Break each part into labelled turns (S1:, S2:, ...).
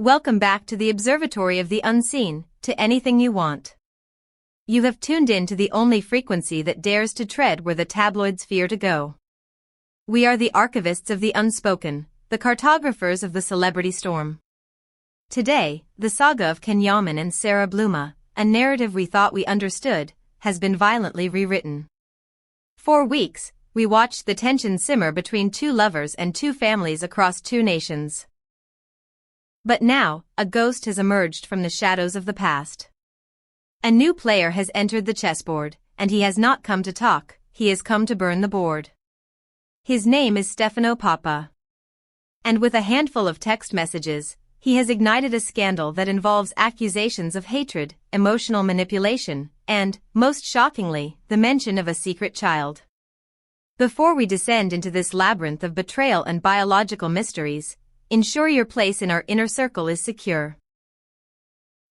S1: Welcome back to the Observatory of the Unseen, to anything you want. You have tuned in to the only frequency that dares to tread where the tabloids fear to go. We are the archivists of the unspoken, the cartographers of the celebrity storm. Today, the saga of Can Yaman and Sara Bluma, a narrative we thought we understood, has been violently rewritten. For weeks, we watched the tension simmer between two lovers and two families across two nations. But now, a ghost has emerged from the shadows of the past. A new player has entered the chessboard, and he has not come to talk, he has come to burn the board. His name is Stefano Papa. And with a handful of text messages, he has ignited a scandal that involves accusations of hatred, emotional manipulation, and, most shockingly, the mention of a secret child. Before we descend into this labyrinth of betrayal and biological mysteries, ensure your place in our inner circle is secure.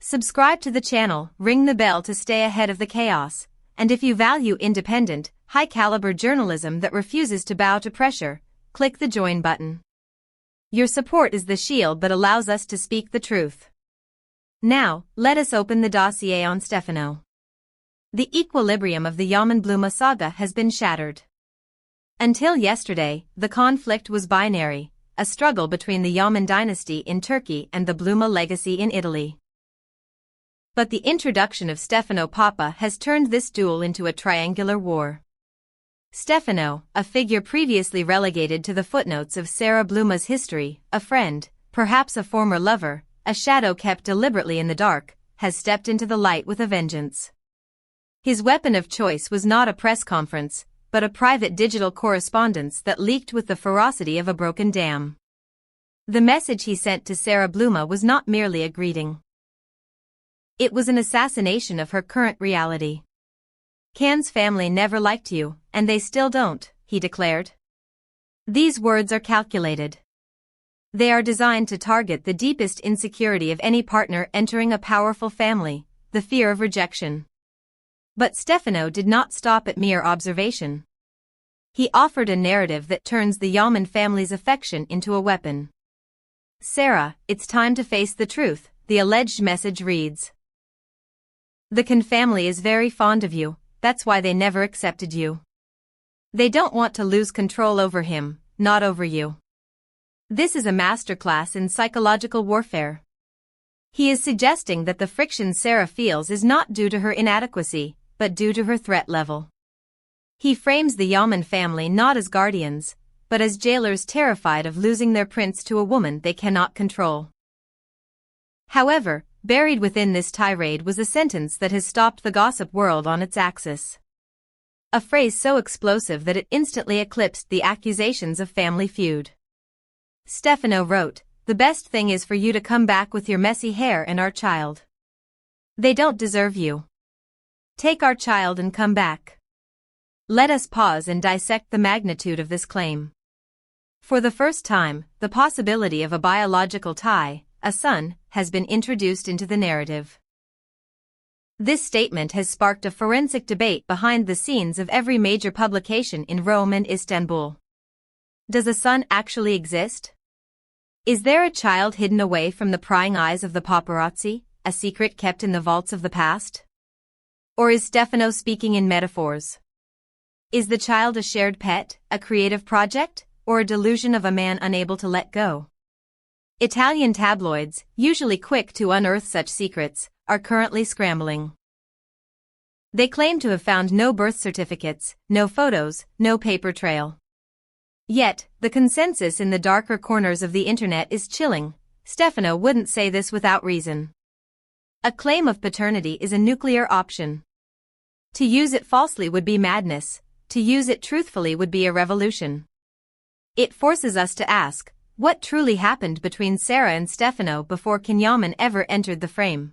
S1: Subscribe to the channel, ring the bell to stay ahead of the chaos, and if you value independent, high-caliber journalism that refuses to bow to pressure, click the join button. Your support is the shield that allows us to speak the truth. Now, let us open the dossier on Stefano. The equilibrium of the Yaman-Bluma saga has been shattered. Until yesterday, the conflict was binary, a struggle between the Yaman dynasty in Turkey and the Bluma legacy in Italy. But the introduction of Stefano Papa has turned this duel into a triangular war. Stefano, a figure previously relegated to the footnotes of Sara Bluma's history, a friend, perhaps a former lover, a shadow kept deliberately in the dark, has stepped into the light with a vengeance. His weapon of choice was not a press conference, but a private digital correspondence that leaked with the ferocity of a broken dam. The message he sent to Sara Bluma was not merely a greeting. It was an assassination of her current reality. Can's family never liked you, and they still don't, he declared. These words are calculated. They are designed to target the deepest insecurity of any partner entering a powerful family, the fear of rejection. But Stefano did not stop at mere observation. He offered a narrative that turns the Yaman family's affection into a weapon. Sara, it's time to face the truth, the alleged message reads. The Can family is very fond of you, that's why they never accepted you. They don't want to lose control over him, not over you. This is a masterclass in psychological warfare. He is suggesting that the friction Sara feels is not due to her inadequacy, but due to her threat level. He frames the Yaman family not as guardians, but as jailers terrified of losing their prince to a woman they cannot control. However, buried within this tirade was a sentence that has stopped the gossip world on its axis. A phrase so explosive that it instantly eclipsed the accusations of family feud. Stefano wrote, "The best thing is for you to come back with your messy hair and our child. They don't deserve you. Take our child and come back." Let us pause and dissect the magnitude of this claim. For the first time, the possibility of a biological tie, a son, has been introduced into the narrative. This statement has sparked a forensic debate behind the scenes of every major publication in Rome and Istanbul. Does a son actually exist? Is there a child hidden away from the prying eyes of the paparazzi, a secret kept in the vaults of the past? Or is Stefano speaking in metaphors? Is the child a shared pet, a creative project, or a delusion of a man unable to let go? Italian tabloids, usually quick to unearth such secrets, are currently scrambling. They claim to have found no birth certificates, no photos, no paper trail. Yet, the consensus in the darker corners of the internet is chilling. Stefano wouldn't say this without reason. A claim of paternity is a nuclear option. To use it falsely would be madness, to use it truthfully would be a revolution. It forces us to ask, what truly happened between Sara and Stefano before Can Yaman ever entered the frame?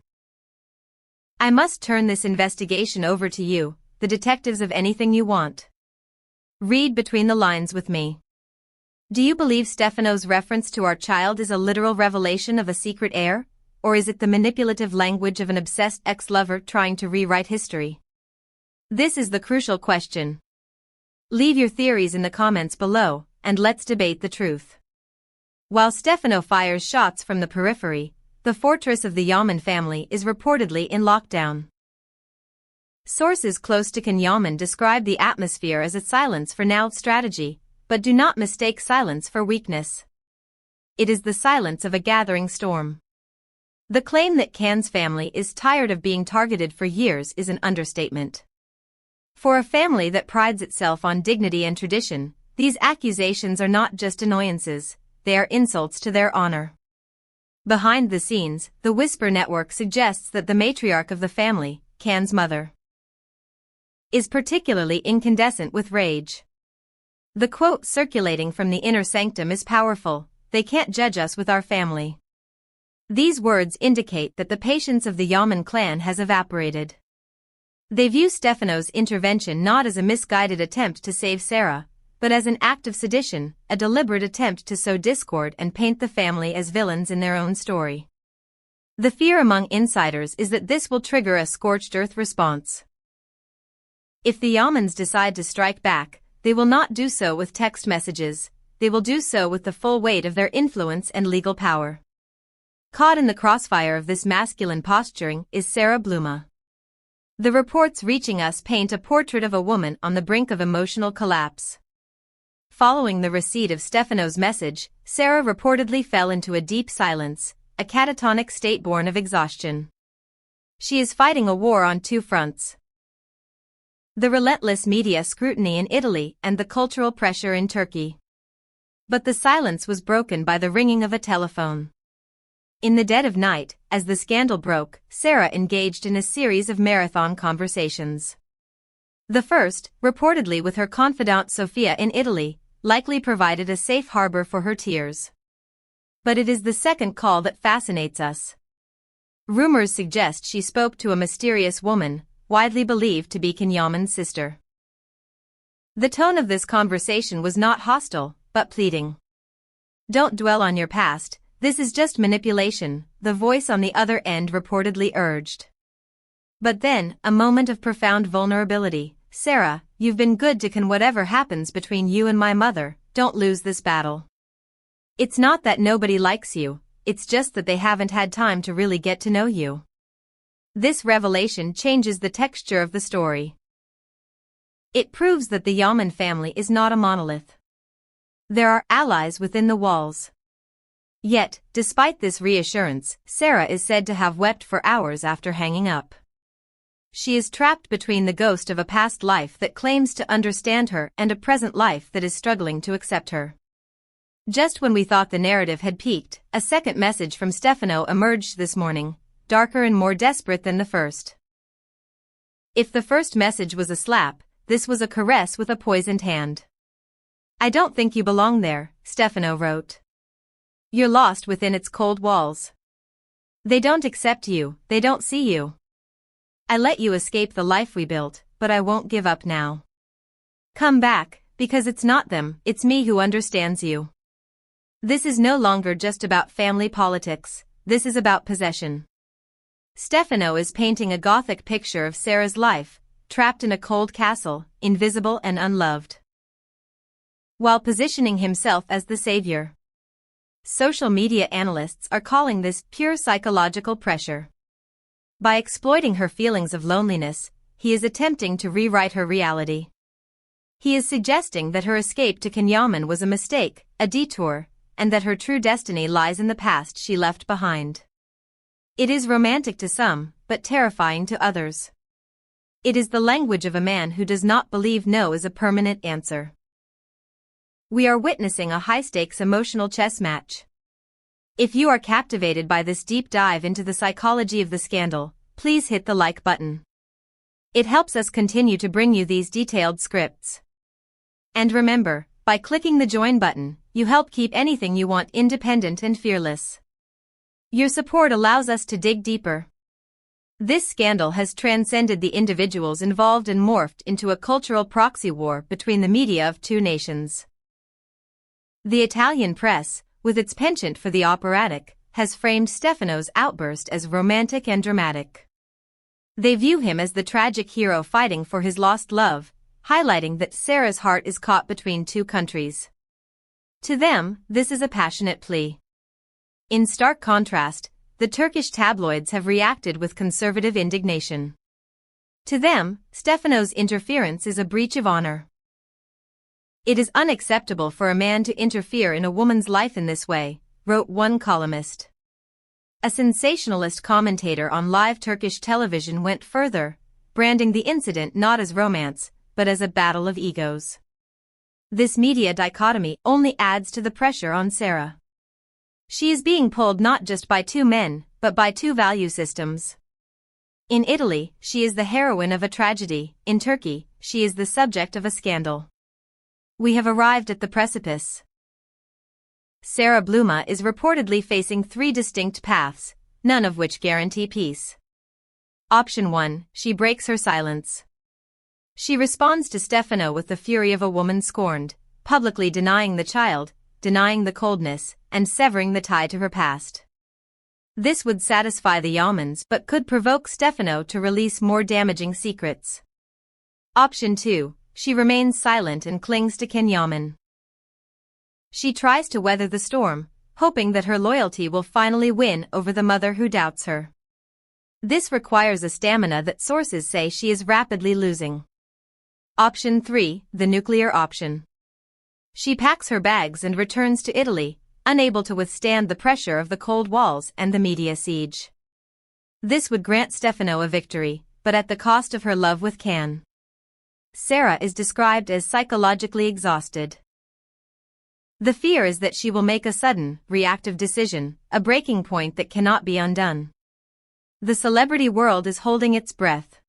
S1: I must turn this investigation over to you, the detectives of anything you want. Read between the lines with me. Do you believe Stefano's reference to our child is a literal revelation of a secret heir, or is it the manipulative language of an obsessed ex-lover trying to rewrite history? This is the crucial question. Leave your theories in the comments below, and let's debate the truth. While Stefano fires shots from the periphery, the fortress of the Yaman family is reportedly in lockdown. Sources close to Can Yaman describe the atmosphere as a silence for now strategy, but do not mistake silence for weakness. It is the silence of a gathering storm. The claim that Can's family is tired of being targeted for years is an understatement. For a family that prides itself on dignity and tradition, these accusations are not just annoyances, they are insults to their honor. Behind the scenes, the Whisper Network suggests that the matriarch of the family, Can's mother, is particularly incandescent with rage. The quote circulating from the inner sanctum is powerful: "They can't judge us with our family." These words indicate that the patience of the Yaman clan has evaporated. They view Stefano's intervention not as a misguided attempt to save Sara, but as an act of sedition, a deliberate attempt to sow discord and paint the family as villains in their own story. The fear among insiders is that this will trigger a scorched earth response. If the Yamans decide to strike back, they will not do so with text messages, they will do so with the full weight of their influence and legal power. Caught in the crossfire of this masculine posturing is Sara Bluma. The reports reaching us paint a portrait of a woman on the brink of emotional collapse. Following the receipt of Stefano's message, Sara reportedly fell into a deep silence, a catatonic state born of exhaustion. She is fighting a war on two fronts: the relentless media scrutiny in Italy and the cultural pressure in Turkey. But the silence was broken by the ringing of a telephone. In the dead of night, as the scandal broke, Sara engaged in a series of marathon conversations. The first, reportedly with her confidante Sofia in Italy, likely provided a safe harbor for her tears. But it is the second call that fascinates us. Rumors suggest she spoke to a mysterious woman, widely believed to be Can Yaman's sister. The tone of this conversation was not hostile, but pleading. "Don't dwell on your past, this is just manipulation," the voice on the other end reportedly urged. But then, a moment of profound vulnerability: "Sara, you've been good to Can. Whatever happens between you and my mother, don't lose this battle. It's not that nobody likes you, it's just that they haven't had time to really get to know you." This revelation changes the texture of the story. It proves that the Yaman family is not a monolith. There are allies within the walls. Yet, despite this reassurance, Sara is said to have wept for hours after hanging up. She is trapped between the ghost of a past life that claims to understand her and a present life that is struggling to accept her. Just when we thought the narrative had peaked, a second message from Stefano emerged this morning, darker and more desperate than the first. If the first message was a slap, this was a caress with a poisoned hand. "I don't think you belong there," Stefano wrote. "You're lost within its cold walls. They don't accept you, they don't see you. I let you escape the life we built, but I won't give up now. Come back, because it's not them, it's me who understands you. This is no longer just about family politics, this is about possession." Stefano is painting a gothic picture of Sara's life, trapped in a cold castle, invisible and unloved, while positioning himself as the savior. Social media analysts are calling this pure psychological pressure. By exploiting her feelings of loneliness, he is attempting to rewrite her reality. He is suggesting that her escape to Can Yaman was a mistake, a detour, and that her true destiny lies in the past she left behind. It is romantic to some, but terrifying to others. It is the language of a man who does not believe no is a permanent answer. We are witnessing a high-stakes emotional chess match. If you are captivated by this deep dive into the psychology of the scandal, please hit the like button. It helps us continue to bring you these detailed scripts. And remember, by clicking the join button, you help keep anything you want independent and fearless. Your support allows us to dig deeper. This scandal has transcended the individuals involved and morphed into a cultural proxy war between the media of two nations. The Italian press, with its penchant for the operatic, has framed Stefano's outburst as romantic and dramatic. They view him as the tragic hero fighting for his lost love, highlighting that Sara's heart is caught between two countries. To them, this is a passionate plea. In stark contrast, the Turkish tabloids have reacted with conservative indignation. To them, Stefano's interference is a breach of honor. It is unacceptable for a man to interfere in a woman's life in this way, wrote one columnist. A sensationalist commentator on live Turkish television went further, branding the incident not as romance, but as a battle of egos. This media dichotomy only adds to the pressure on Sara. She is being pulled not just by two men, but by two value systems. In Italy, she is the heroine of a tragedy. In Turkey, she is the subject of a scandal. We have arrived at the precipice. Sara Bluma is reportedly facing three distinct paths, none of which guarantee peace. Option 1, she breaks her silence. She responds to Stefano with the fury of a woman scorned, publicly denying the child, denying the coldness, and severing the tie to her past. This would satisfy the Yamans but could provoke Stefano to release more damaging secrets. Option 2, she remains silent and clings to Can Yaman. She tries to weather the storm, hoping that her loyalty will finally win over the mother who doubts her. This requires a stamina that sources say she is rapidly losing. Option 3, the nuclear option. She packs her bags and returns to Italy, unable to withstand the pressure of the cold walls and the media siege. This would grant Stefano a victory, but at the cost of her love with Can. Sara is described as psychologically exhausted. The fear is that she will make a sudden, reactive decision, a breaking point that cannot be undone. The celebrity world is holding its breath.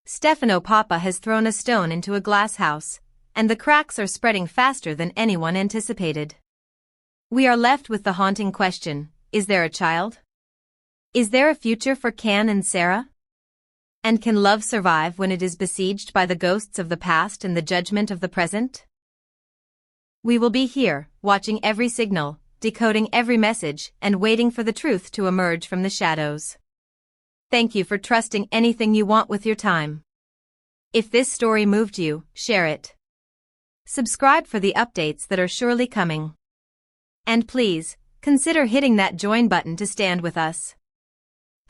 S1: Stefano Papa has thrown a stone into a glass house, and the cracks are spreading faster than anyone anticipated. We are left with the haunting question, is there a child? Is there a future for Can and Sara? And can love survive when it is besieged by the ghosts of the past and the judgment of the present? We will be here, watching every signal, decoding every message, and waiting for the truth to emerge from the shadows. Thank you for trusting anything you want with your time. If this story moved you, share it. Subscribe for the updates that are surely coming. And please, consider hitting that join button to stand with us.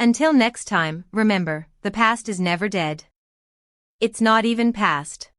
S1: Until next time, remember, the past is never dead. It's not even past.